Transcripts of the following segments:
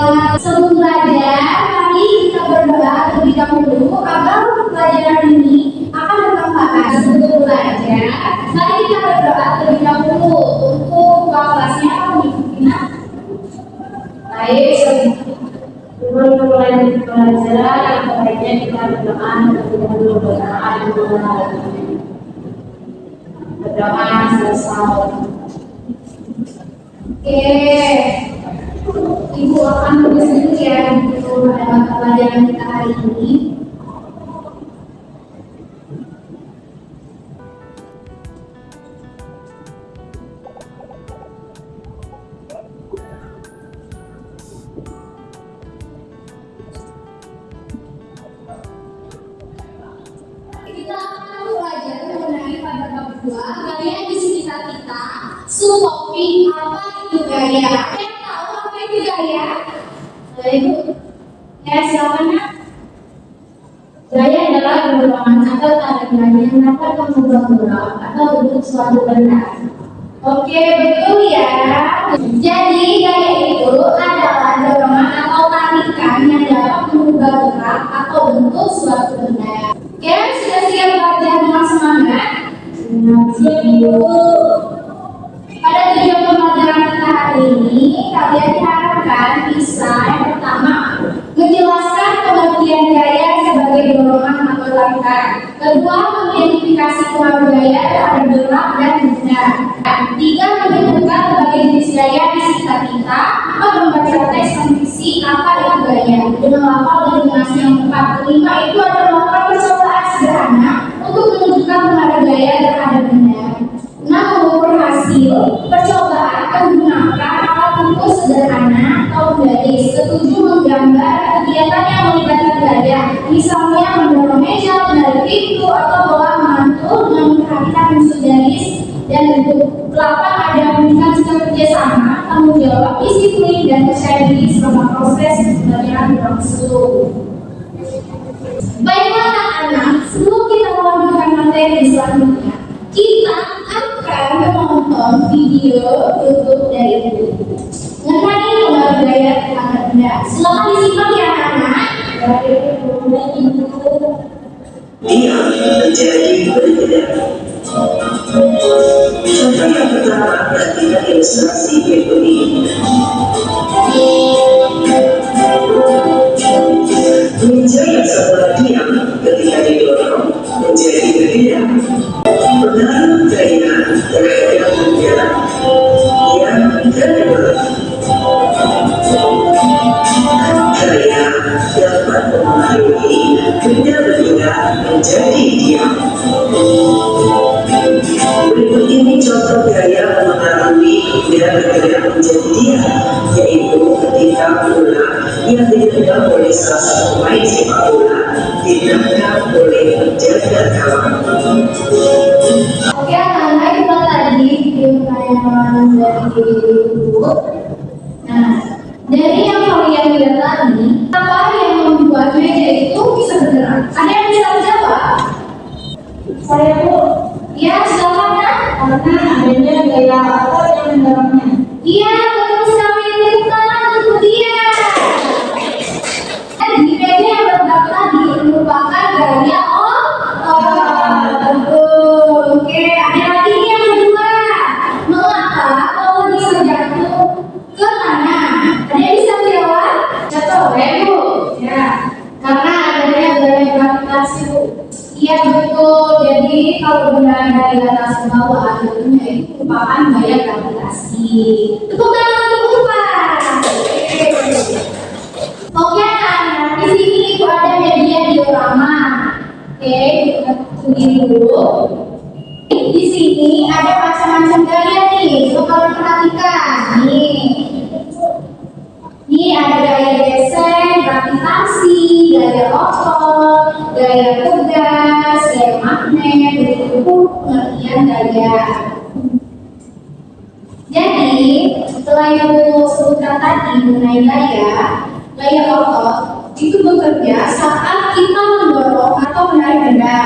Sebelum belajar, mari kita berdoa terlebih dahulu agar pelajaran ini akan bermanfaat. Sebelum belajar, mari kita berdoa terlebih dahulu untuk kelasnya mengikuti. Baik, sebelum mulai belajar, yang baiknya kita berdoa terlebih dahulu. Berdoa selesai. Oke, Ibu akan tulis dulu ya untuk pelajaran kita hari ini. Kita akan belajar mengenai pada bab 2 gaya di sekitar kita. Subtopik apa itu gaya? Yang tahu apa itu gaya? Ibu, ya silakan ya. Gaya adalah perubahan atau tarikan yang dapat mengubah gerak atau bentuk suatu benda. Oke, betul ya. Jadi gaya itu adalah dorongan atau tarikan yang dapat mengubah gerak atau bentuk suatu benda. Oke, sudah siap belajar dengan semangat? Siap Ibu. Pada tujuan pembelajaran kita hari ini, kalian diharapkan bisa yang pertama menjelaskan pengertian gaya sebagai dorongan atau tarikan. Kedua, mengidentifikasi pengaruh gaya terhadap gerak dan benda. Tiga, menentukan berbagai jenis gaya di sekitar kita. Empat, membaca teks fungsi apa itu gaya dengan lafal dan intonasi yang tepat. Kelima, itu adalah melakukan percobaan sederhana untuk menunjukkan pengaruh gaya terhadap benda. 6. Mengukur hasil percobaan menggunakan alat ukur sederhana atau garis. 7. Menggambar kegiatan yang melibatkan gaya, misalnya mendorong meja, menarik pintu, atau bawa mantul dengan memperhatikan unsur garis dan bentuk. 8. Ada memberikan sikap kerjasama, tanggung jawab, disiplin, dan percaya diri selama proses pembelajaran berlangsung. Baiklah anak-anak, sebelum kita melanjutkan materi selanjutnya, kita akan menonton video YouTube dari Ibu mengenai pengaruh gaya terhadap benda. Silakan disimak ya anak-anak. Dia menjadi berbeda. Contoh yang pertama adalah ilustrasi berikut ini. Meja yang sebelah diam ketika didorong menjadi berbeda. Pengaruh gaya terhadap benda. Yang kedua, gaya dapat mempengaruhi benda-benda menjadi diam. Berikut ini contoh gaya mempengaruhi benda bergerak menjadi diam, yaitu ketika bola yang dipegang oleh salah satu pemain sepak bola ditendang oleh penjaga gawang. Oke anak-anak, kita tadi video tayangan dari Ibu. Nah, dari yang kalian lihat tadi, apa yang membuat meja itu bisa bergerak? Ada yang bisa menjawab? Saya Bu. Ya, silakan ya. Karena adanya gaya apa yang mendorongnya. Iya, betul sekali. Itu dia. Jadi meja yang bergerak tadi merupakan gaya betul. Oke, ada lagi yang kedua. Mengapa kalau bisa jatuh ke tanah? Ada yang bisa jawab? Jatuh, ya Bu? Ya, karena adanya gaya gravitasi Bu. Iya betul. Jadi kalau benda dari atas ke bawah, tentunya itu merupakan gaya gravitasi. Tepuk tangan untuk Pak. Oke, anak-anak, di sini itu ada media diorama. Oke, kita tunggu dulu. Di sini ada macam-macam gaya nih. Coba kalian perhatikan. Nih ada gaya geser, gravitasi, gaya otot, gaya tegas, gaya magnet, begitu pengertian gaya. Jadi setelah yang sebutkan tadi mengenai gaya otot itu bekerja saat kita mendorong atau menarik benda.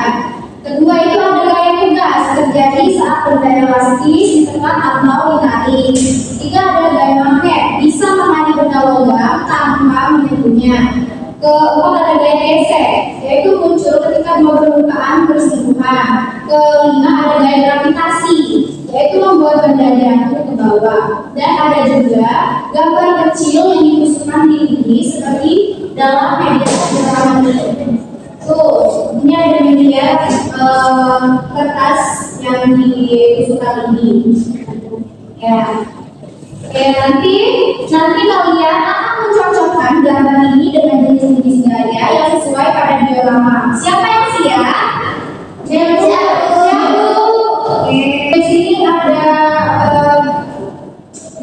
Kedua itu ada gaya tegas, terjadi saat benda elastis ditekan atau ditarik. Ketiga ada gaya magnet, bisa menarik benda logam tanpa tentunya. Keempat ada gaya gesek, yaitu muncul ketika dua permukaan bersinggungan. Kelima ada gaya gravitasi, yaitu membuat benda jatuh ke bawah. Dan ada juga gambar kecil yang ditusukkan di gigi seperti dalam media sederhana ini. Tuh, ini ada media kertas yang ditusukkan ini. Ya. Oke, nanti kalian akan mencocokkan gambar ini dengan jenis-jenis gaya yang sesuai pada diorama. Siapa yang siap? Siap. Oke, di sini ada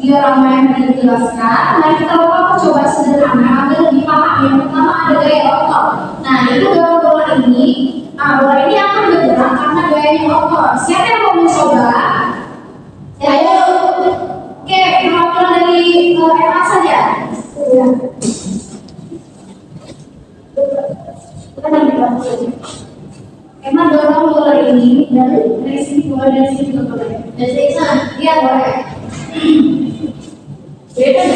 diorama yang dijelaskan. Nah, kita coba sederhana agar lebih paham. Yang pertama ada gaya otot. Nah, itu bola ini. Bola ini akan bergerak karena gayanya otot. Siapa yang mau mencoba? Ayo. Oke, perwakilan dari Emma saja. Ya. Emma dorong bola ini dari sini ke boleh. Dari sana? Iya boleh. Hebat.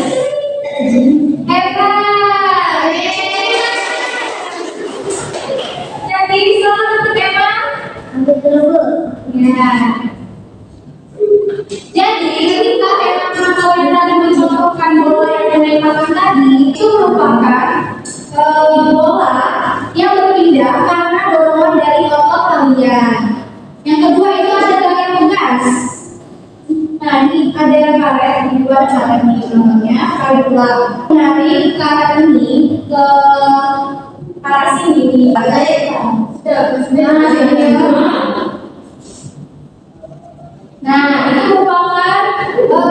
Jadi selamat untuk Emma. Ambil dulu. Ya. Jadi ketika kalian tadi mencocokkan bola yang ditembakkan tadi itu merupakan bola yang berpindah karena dorongan dari otot kalian. Yang kedua itu ada gaya pegas. Nah ini ada karet, dibuat karet ini namanya karet bola. Menarik karet ini ke arah sini. Nah, ini merupakan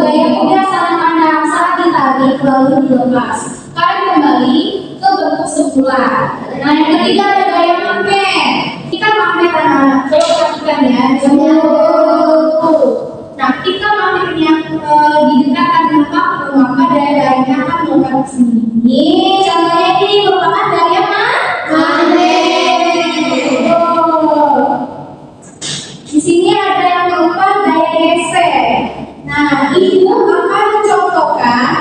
gaya pegas saat pandang saat ditarik lalu dilepas. Karet kembali ke bentuk semula. Nah, yang ketiga ada gaya magnet. Ini kan magnet anak-anak. Coba perhatikan ya. Nah, ketika magnetnya didekatkan dengan paku, maka daya-dayanya akan melekat ke sini. Ini contohnya ini merupakan gaya magnet. Di sini ada yang keempat gaya gesek. Nah, ibu akan mencontohkan.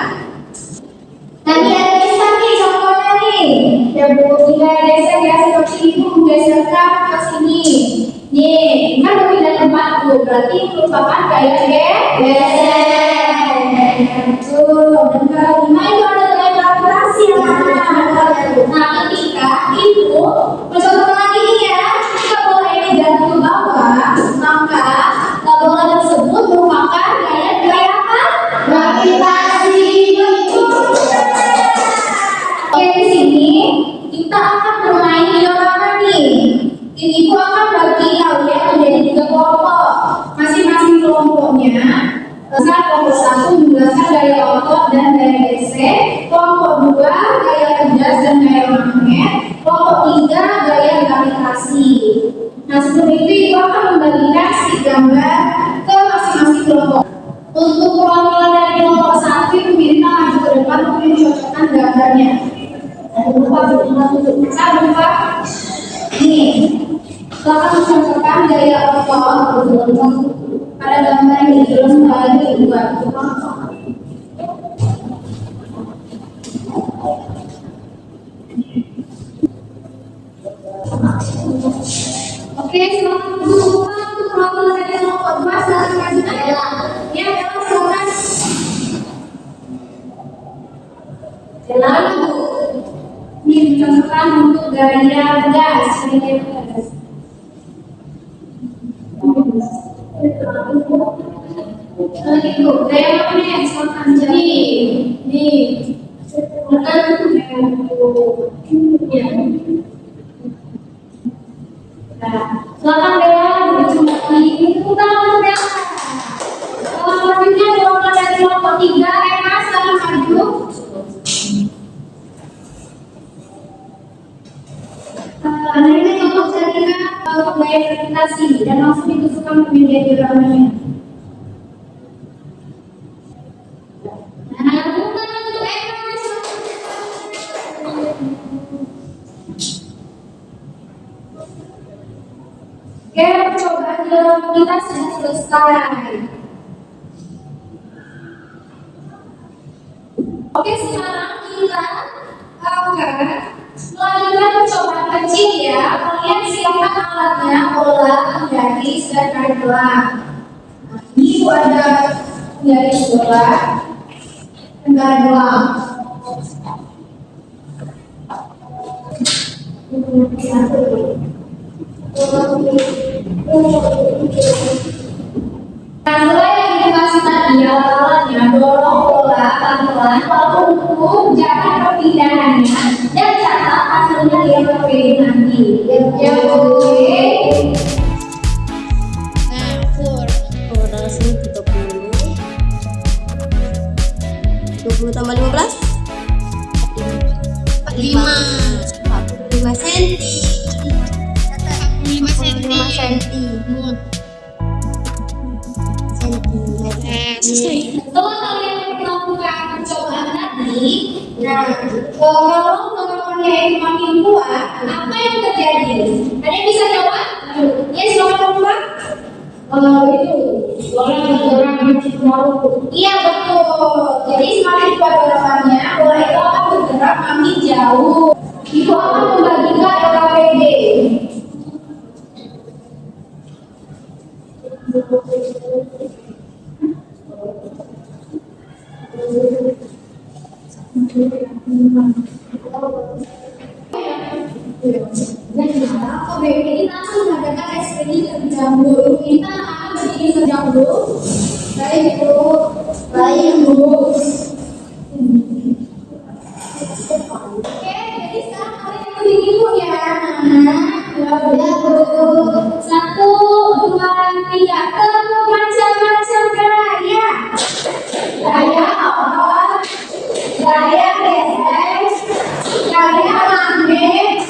Nah, ini ada kisah nih contohnya nih. Ya bu, ini gaya gesek ya seperti ibu menggeserkan ke sini. Nih, kan berpindah tempat tuh. Berarti merupakan gaya gesek. Tuh, dan kelima itu ada gaya gravitasi. Nah, ketika ibu mencontohkan lagi nih ya, ketika bola ini jatuh ke bawah, maka bola tersebut merupakan gaya apa? Gravitasi. Oke, di sini kita akan bermain diorama nih. Ini ibu akan bagi kalian menjadi 3 kelompok. Masing-masing kelompoknya kelompok 1 menjelaskan gaya otot dan gaya gesek, kelompok 2 gaya tegas dan gaya magnet, kelompok 3 gaya gravitasi. Nah, sebelum itu ibu akan membagikan stick gambar ke masing-masing kelompok. Untuk perwakilan dari kelompok 1 itu diminta maju ke depan untuk mencocokkan gambarnya. Lupa nih, kita akan mencocokkan gaya otot pada gambar yang dijelaskan lagi dibuat. Oke, selamat berjumpa untuk perwakilan dari kelompok 2 silakan maju Ella. Ya, Ella silakan. Ella, ini dicontohkan untuk gaya gas. Itu gaya magnet silakan. Jadi, nih, bukan ya. Silakan Bella, berjumpa lagi. Kita untuk Bella. Selanjutnya kelompok dari kelompok 3, Emma silakan maju. Nah ini kelompok Zarina gaya gravitasi dan langsung ditusukkan ke media dioramanya. Nah, bukan untuk Emma. Oke, percobaan diorama kita sudah selesai. Oke, sekarang kita akan melanjutkan percobaan kecil ya. Kalian siapkan alatnya, bola, garis, dan karet gelang. Nah, ini tuh ada garis bola dan karet gelang. Nah, mulai yang dikasih tadi alat-alatnya, dorong bola pelan-pelan, walaupun ukur, jangan perpindahannya, dan catat hasilnya di LPD nanti. Ya, oke. Nah, ukur sini tutup dulu. 20 tambah 15? 45 cm. 5 cm. Selesai. Setelah kalian melakukan percobaan tadi, nah, kalau teman-temannya itu makin kuat, apa yang terjadi? Ada yang bisa jawab? Ya, silakan Pak. Itu orang iya betul. Jadi semakin kuat dorongannya, bola itu akan bergerak makin jauh. Itu akan membagikan LPD. Dan sekarang OBP ini langsung mengadakan SPD terlebih dahulu. Kita akan berdiri terlebih dahulu. Baik dulu. Oke, jadi sekarang kalian berdiri dulu ya. Satu, dua, tiga. Macam-macam gaya. Gaya apa? Gaya beres. Gaya magnet.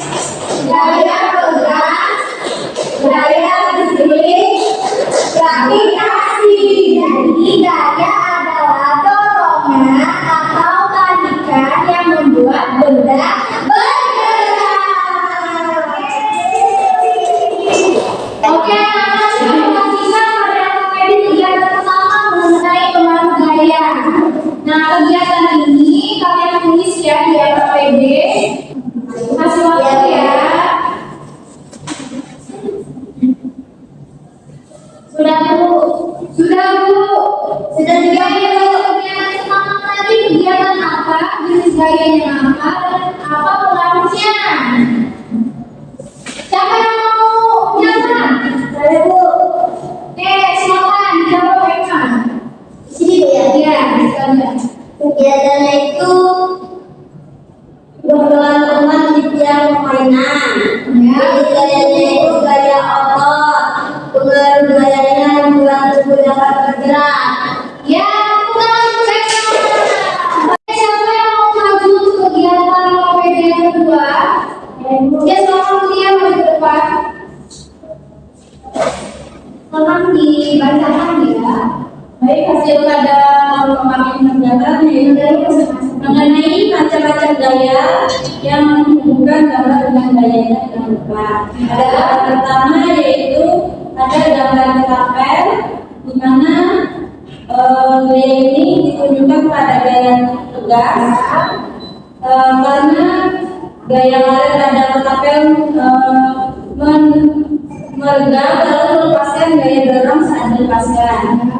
Gaya pegas, gaya listrik, gravitasi. Jadi gaya adalah dorongan atau tarikan yang membuat benda bergerak. Oke, kita sudah memastikan pada materi kegiatan pertama mengenai pengaruh gaya. Nah, kegiatan ini kalian tulis ya di LPD. Kasih waktu ya. Sudah Bu. Sudah juga ya. Kegiatan pertama tadi kegiatan apa? Jenis gayanya apa? Dan apa pengaruhnya? Siapa yang mau jawab? Saya Bu. Oke, silakan jawab Eka. Di sini Bu ya? Iya, di sana. Kegiatannya itu bergerak di tiang permainan. Jadi gayanya itu gaya otot. Pengaruh gayanya membuat tubuh dapat bergerak. Ya, bukan Eka. Siapa yang mau maju untuk kegiatan LPD yang kedua? Ya, selamat dia maju ke depan. Tolong dibacakan ya. Baik, hasil pada pemaparan kegiatan yaitu mengenai macam-macam gaya yang menghubungkan gambar dengan gaya yang terbuka. Ada gambar pertama yaitu ada gambar ketapel, di mana gaya ini ditunjukkan pada gaya tegas, karena gaya karet pada ketapel meregang lalu melepaskan gaya dorong saat dilepaskan.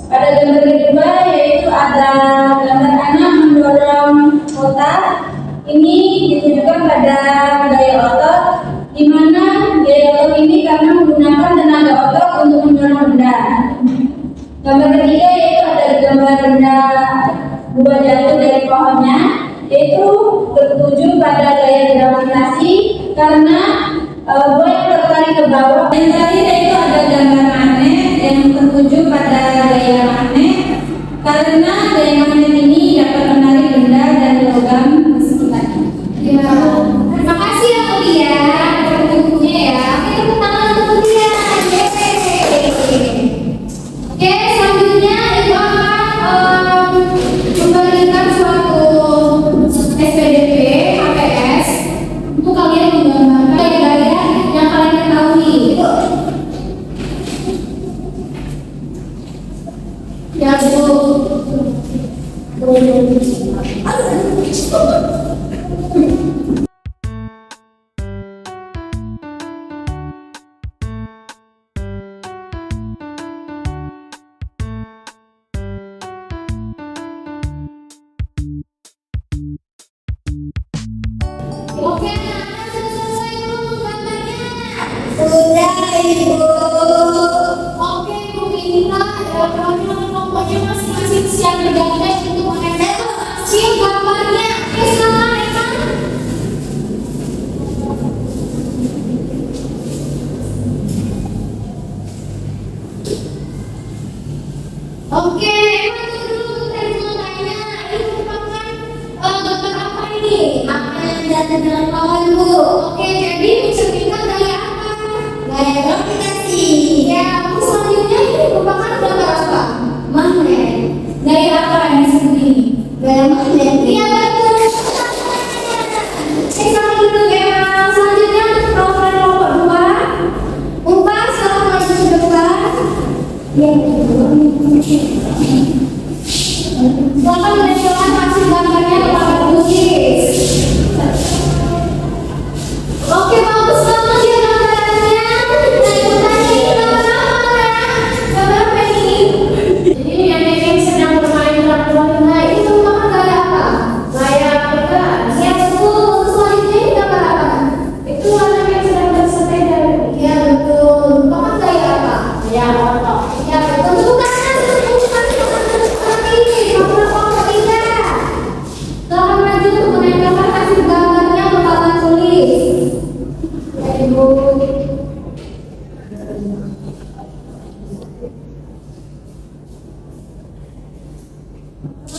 Pada gambar kedua yaitu ada gambar anak mendorong kotak. Ini ditunjukkan pada gaya otot, di mana gaya otot ini karena menggunakan tenaga otot untuk mendorong benda. Gambar ketiga yaitu ada gambar benda buah jatuh dari pohonnya, yaitu tertuju pada gaya gravitasi karena buah yang tertarik ke bawah. Yang terakhir yaitu ada gambar magnet yang tertuju pada gaya magnet karena gaya magnet ini dapat menarik benda dan logam di sekitarnya. Ya, terima kasih ya Mulia untuk bukunya ya. Oke, tepuk tangan untuk Mulia. Oke, selanjutnya Ibu akan membagikan suatu SPDP HPS untuk kalian menggambarkan gaya-gaya yang kalian ketahui. Ya Bu. Oke, maju dulu saya mau tanya, ini merupakan gambar apa ini? Apa yang ada dalam lawan Bu? Oke, jadi mencerminkan gaya apa? Gaya gravitasi. Ya, selanjutnya ini merupakan gambar apa? Magnet. Gaya apa yang disebut ini? Gaya magnet. Iya betul. Sambil dulu ya. Selanjutnya untuk program nomor 2. Umpan sekarang maju ke depan. Ya, silakan menunjukkan hasil gambarnya kepada penulis. Oke, bagus banget ya gambarannya. Nah, itu tadi gambar apa ya? Gambar apa ini? Jadi yang ini sedang bermain trampolin. Nah, itu merupakan gaya apa? Gaya apa? Ya betul. Selanjutnya ini gambar apa? Itu anak yang sedang bersepeda. Ya betul. Merupakan gaya apa? Ya foto. Ya betul. Bukan seperti ini. Gambar foto tidak. Silakan maju untuk menempelkan hasil gambarnya ke papan tulis. Ya Ibu.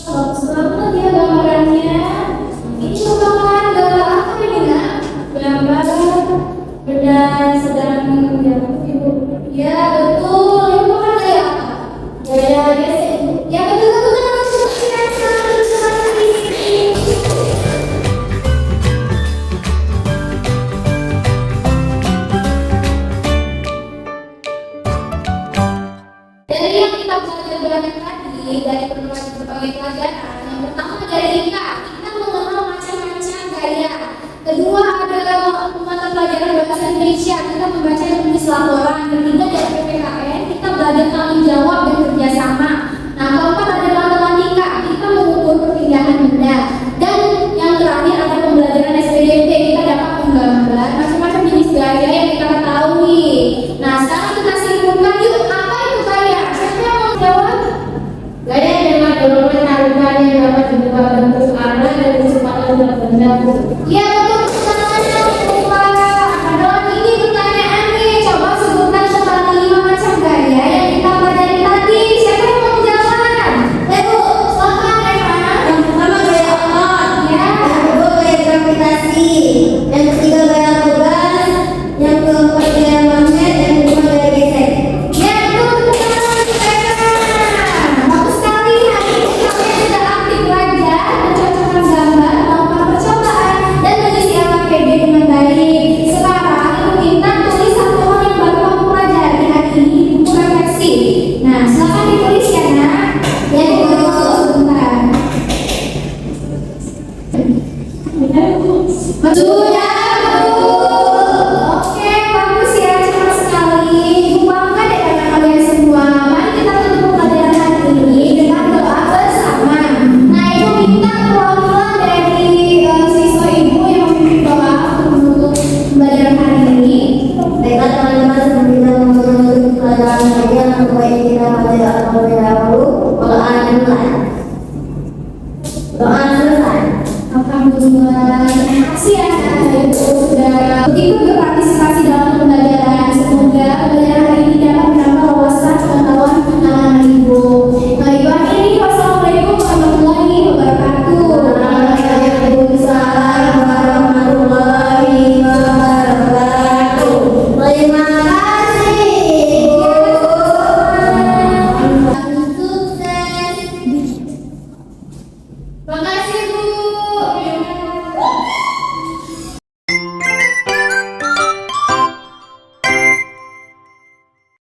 Bagus banget ya gambarannya. Ini merupakan gambar apa ini nak? Gambar benda sedang jatuh Ibu. Ya betul. Ini merupakan gaya apa? Gaya gesek. Ya betul betul betul. Seperti ini. Dari yang kita belajar tadi, dari berbagai pelajaran, yang pertama dari kita mengenal macam-macam gaya. Kedua adalah mata pelajaran bahasa Indonesia, kita membaca dan menulis laporan. Ketiga dari PPKN, kita belajar tanggung jawab dan kerjasama. Nah, keempat adalah matematika, kita mengukur perpindahan benda. Dan yang terakhir adalah pembelajaran SPDP, kita dapat menggambar macam-macam jenis gaya yang kita ketahui. Nah, sekarang kita simpulkan yuk, apa itu gaya? Siapa yang mau jawab? Gaya adalah dorongan taruhan yang dapat dibuat bentuk arah dan kecepatan dalam benda. Ya